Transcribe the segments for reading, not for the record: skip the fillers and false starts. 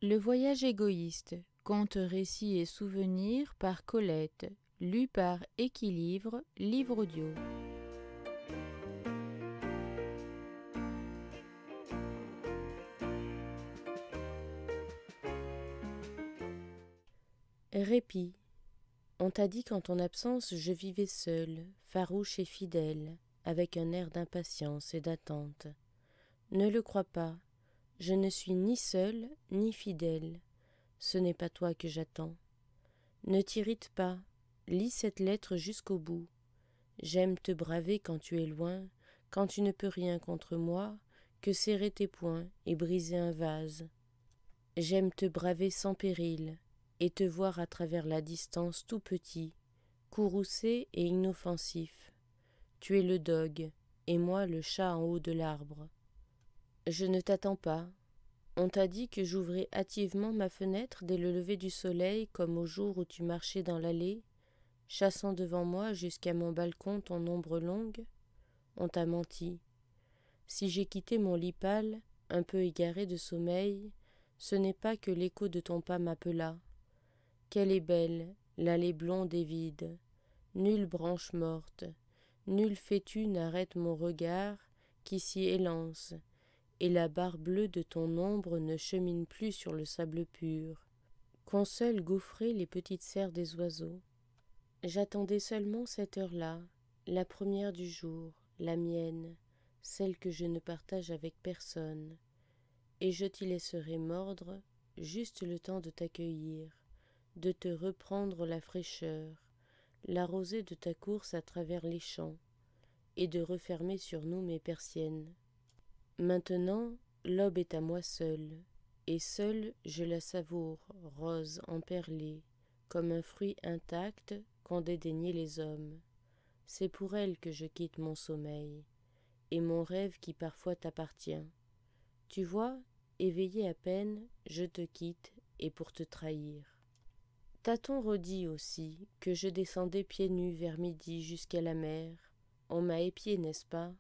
Le voyage égoïste, contes, récits et souvenirs par Colette, lu par Équilibre, livre audio. Répit. On t'a dit qu'en ton absence je vivais seule, farouche et fidèle, avec un air d'impatience et d'attente. Ne le crois pas, je ne suis ni seule ni fidèle, ce n'est pas toi que j'attends. Ne t'irrite pas, lis cette lettre jusqu'au bout. J'aime te braver quand tu es loin, quand tu ne peux rien contre moi, que serrer tes poings et briser un vase. J'aime te braver sans péril, et te voir à travers la distance tout petit, courroucé et inoffensif. Tu es le dogue, et moi le chat en haut de l'arbre. Je ne t'attends pas. On t'a dit que j'ouvrais hâtivement ma fenêtre dès le lever du soleil, comme au jour où tu marchais dans l'allée, chassant devant moi jusqu'à mon balcon ton ombre longue. On t'a menti. Si j'ai quitté mon lit pâle, un peu égaré de sommeil, ce n'est pas que l'écho de ton pas m'appela. Qu'elle est belle, l'allée blonde et vide. Nulle branche morte, nul fétu n'arrête mon regard qui s'y élance, et la barre bleue de ton ombre ne chemine plus sur le sable pur. Qu'ont seules gaufré les petites serres des oiseaux. J'attendais seulement cette heure-là, la première du jour, la mienne, celle que je ne partage avec personne, et je t'y laisserai mordre juste le temps de t'accueillir, de te reprendre la fraîcheur, la rosée de ta course à travers les champs, et de refermer sur nous mes persiennes. Maintenant, l'aube est à moi seule, et seule je la savoure, rose emperlée, comme un fruit intact qu'ont dédaigné les hommes. C'est pour elle que je quitte mon sommeil, et mon rêve qui parfois t'appartient. Tu vois, éveillé à peine, je te quitte, et pour te trahir. T'a-t-on redit aussi que je descendais pieds nus vers midi jusqu'à la mer? On m'a épié, n'est-ce pas?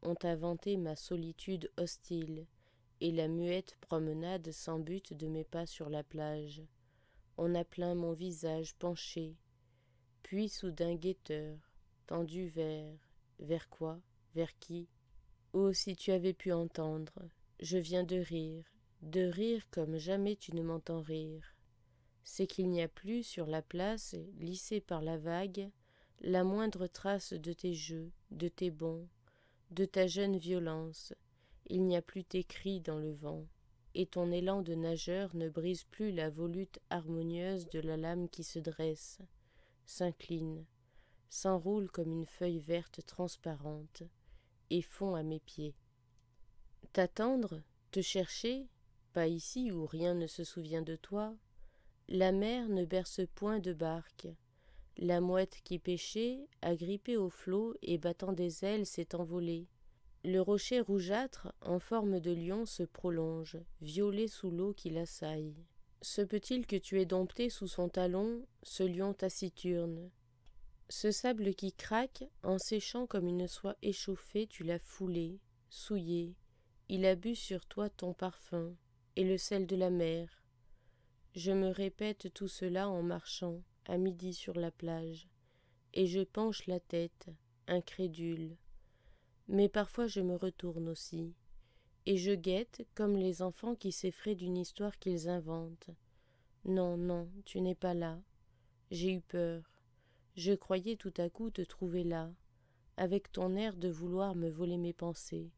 On t'a vanté ma solitude hostile, et la muette promenade sans but de mes pas sur la plage. On a plaint mon visage penché, puis soudain guetteur, tendu vers quoi? Vers qui? Oh, si tu avais pu entendre, je viens de rire comme jamais tu ne m'entends rire. C'est qu'il n'y a plus sur la place, lissée par la vague, la moindre trace de tes jeux, de tes bonds, de ta jeune violence. Il n'y a plus tes cris dans le vent, et ton élan de nageur ne brise plus la volute harmonieuse de la lame qui se dresse, s'incline, s'enroule comme une feuille verte transparente, et fond à mes pieds. T'attendre, te chercher, pas ici où rien ne se souvient de toi. La mer ne berce point de barque. La mouette qui pêchait, agrippée au flot et battant des ailes, s'est envolée. Le rocher rougeâtre, en forme de lion, se prolonge, violet sous l'eau qui l'assaille. Se peut-il que tu aies dompté sous son talon ce lion taciturne? Ce sable qui craque, en séchant comme une soie échauffée, tu l'as foulé, souillé. Il a bu sur toi ton parfum, et le sel de la mer. Je me répète tout cela en marchant, à midi sur la plage, et je penche la tête, incrédule. Mais parfois je me retourne aussi, et je guette comme les enfants qui s'effraient d'une histoire qu'ils inventent. Non, non, tu n'es pas là. J'ai eu peur. Je croyais tout à coup te trouver là, avec ton air de vouloir me voler mes pensées.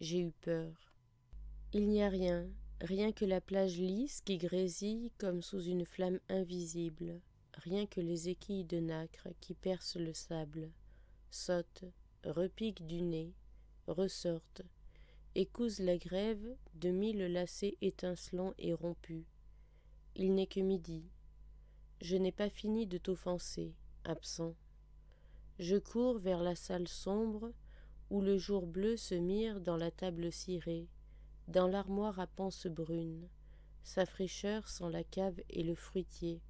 J'ai eu peur. Il n'y a rien, rien que la plage lisse qui grésille comme sous une flamme invisible, rien que les équilles de nacre qui percent le sable, sautent, repiquent du nez, ressortent, et cousent la grève de 1000 lacets étincelants et rompus. Il n'est que midi. Je n'ai pas fini de t'offenser, absent. Je cours vers la salle sombre où le jour bleu se mire dans la table cirée, dans l'armoire à panse brune, sa fraîcheur sent la cave et le fruitier,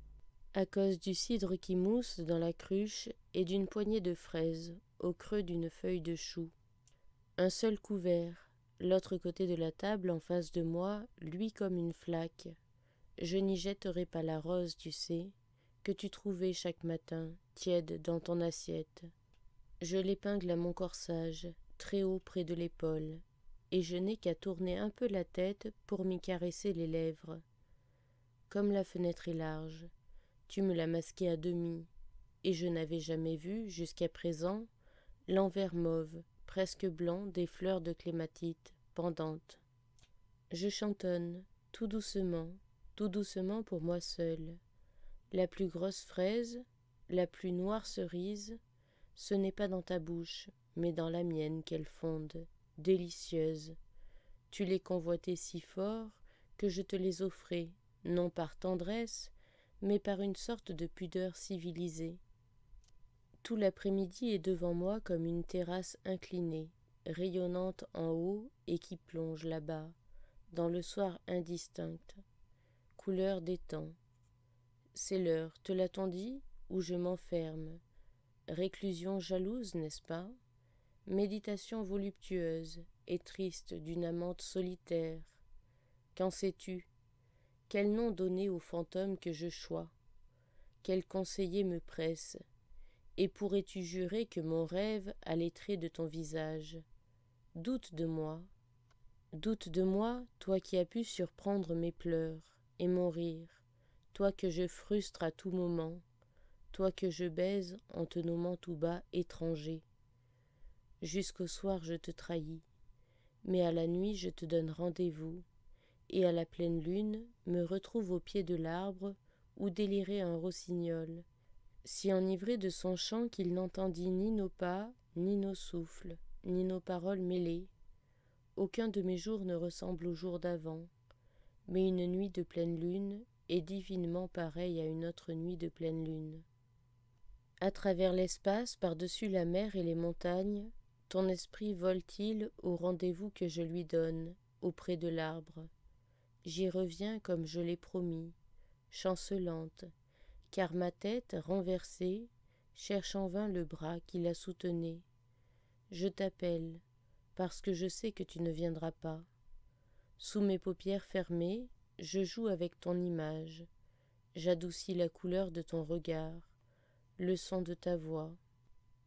à cause du cidre qui mousse dans la cruche et d'une poignée de fraises au creux d'une feuille de chou. Un seul couvert, l'autre côté de la table en face de moi, luit comme une flaque. je n'y jetterai pas la rose, tu sais, que tu trouvais chaque matin, tiède dans ton assiette. Je l'épingle à mon corsage, très haut près de l'épaule, et je n'ai qu'à tourner un peu la tête pour m'y caresser les lèvres. Comme la fenêtre est large, tu me l'as masquée à demi, et je n'avais jamais vu, jusqu'à présent, l'envers mauve, presque blanc des fleurs de clématite pendantes. Je chantonne, tout doucement pour moi seule. La plus grosse fraise, la plus noire cerise, ce n'est pas dans ta bouche, mais dans la mienne qu'elles fondent, délicieuses. Tu les convoitais si fort que je te les offrais, non par tendresse, mais par une sorte de pudeur civilisée. Tout l'après-midi est devant moi comme une terrasse inclinée, rayonnante en haut et qui plonge là-bas, dans le soir indistinct. Couleur des temps. C'est l'heure, te l'a-t-on dit, où je m'enferme. Réclusion jalouse, n'est-ce pas? Méditation voluptueuse et triste d'une amante solitaire. Qu'en sais-tu? Quel nom donner au fantôme que je chois? Quel conseiller me presse? Et pourrais-tu jurer que mon rêve a les traits de ton visage? Doute de moi, toi qui as pu surprendre mes pleurs et mon rire, toi que je frustre à tout moment, toi que je baise en te nommant tout bas étranger. Jusqu'au soir je te trahis, mais à la nuit je te donne rendez-vous, et à la pleine lune me retrouve au pied de l'arbre où délirait un rossignol, si enivré de son chant qu'il n'entendit ni nos pas, ni nos souffles, ni nos paroles mêlées. Aucun de mes jours ne ressemble au jour d'avant, mais une nuit de pleine lune est divinement pareille à une autre nuit de pleine lune. À travers l'espace, par-dessus la mer et les montagnes, ton esprit vole-t-il au rendez-vous que je lui donne, auprès de l'arbre? J'y reviens comme je l'ai promis, chancelante, car ma tête, renversée, cherche en vain le bras qui la soutenait. Je t'appelle, parce que je sais que tu ne viendras pas. Sous mes paupières fermées, je joue avec ton image, j'adoucis la couleur de ton regard, le son de ta voix.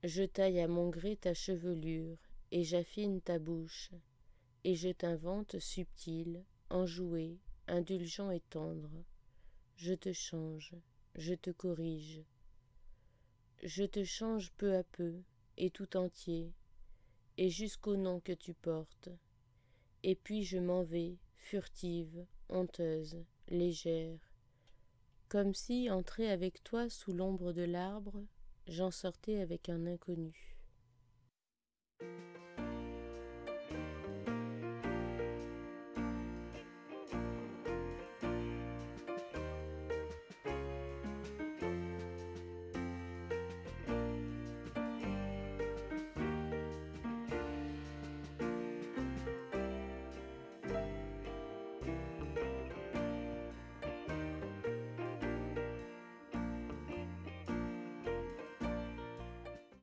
Je taille à mon gré ta chevelure, et j'affine ta bouche, et je t'invente subtil, enjoué, indulgent et tendre. Je te change, je te corrige. Je te change peu à peu, et tout entier, et jusqu'au nom que tu portes. Et puis je m'en vais, furtive, honteuse, légère, comme si, entrée avec toi sous l'ombre de l'arbre, j'en sortais avec un inconnu.